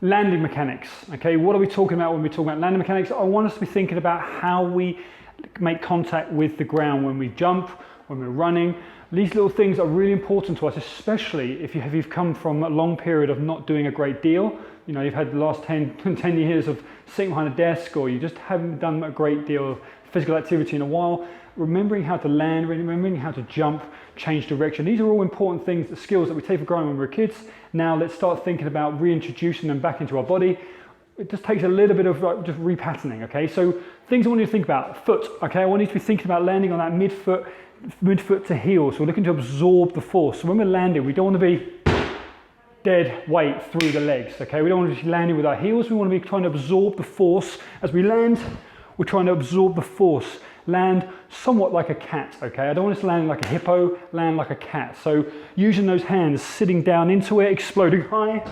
Landing mechanics, okay? What are we talking about when we talk about landing mechanics? I want us to be thinking about how we make contact with the ground when we jump, when we're running. These little things are really important to us, especially if you've come from a long period of not doing a great deal. You know, you've had the last 10 years of sitting behind a desk, or you just haven't done a great deal of physical activity in a while. Remembering how to land, remembering how to jump, change direction. These are all important things, the skills that we take for granted when we're kids. Now let's start thinking about reintroducing them back into our body. It just takes a little bit of just repatterning, okay? So things I want you to think about, foot, okay? I want you to be thinking about landing on that midfoot to heel. So we're looking to absorb the force. So when we're landing, we don't want to be dead weight through the legs, okay? We don't want to be landing with our heels. We want to be trying to absorb the force. As we land, we're trying to absorb the force. Land somewhat like a cat, okay? I don't want us to land like a hippo, land like a cat. So using those hands, sitting down into it, exploding high,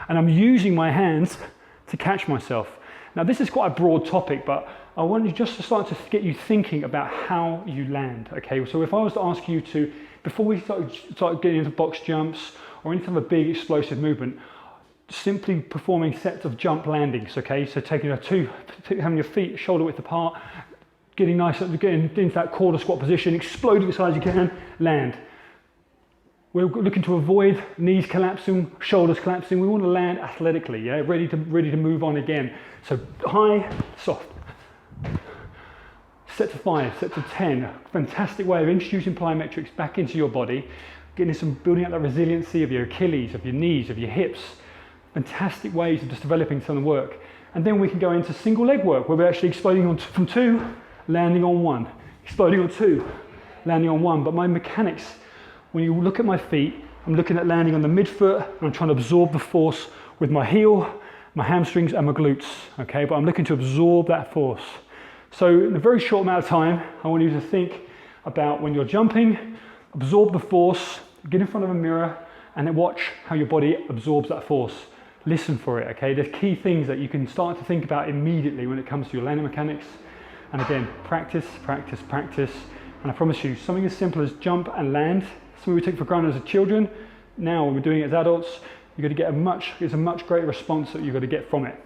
and I'm using my hands to catch myself. Now this is quite a broad topic, but I want you just to start to get you thinking about how you land, okay? So if I was to ask you to, before we start getting into box jumps or any kind of a big explosive movement, simply performing sets of jump landings, okay? So taking having your feet shoulder width apart, getting nice, getting into that quarter squat position, exploding as high as you can, land. We're looking to avoid knees collapsing, shoulders collapsing. We want to land athletically, yeah, ready to move on again. So high, soft. Set to 5, set to 10. Fantastic way of introducing plyometrics back into your body, building up that resiliency of your Achilles, of your knees, of your hips. Fantastic ways of just developing some work. And then we can go into single leg work, where we're actually exploding from 2, landing on 1, exploding on 2, landing on 1. But my mechanics, when you look at my feet, I'm looking at landing on the midfoot, and I'm trying to absorb the force with my heel, my hamstrings, and my glutes, okay? But I'm looking to absorb that force. So in a very short amount of time, I want you to think about when you're jumping, absorb the force, get in front of a mirror, and then watch how your body absorbs that force. Listen for it, okay? There's key things that you can start to think about immediately when it comes to your landing mechanics. And again, practice, practice, practice. And I promise you, something as simple as jump and land, something we take for granted as children, now when we're doing it as adults, you're going to get a much greater response that you're going to get from it.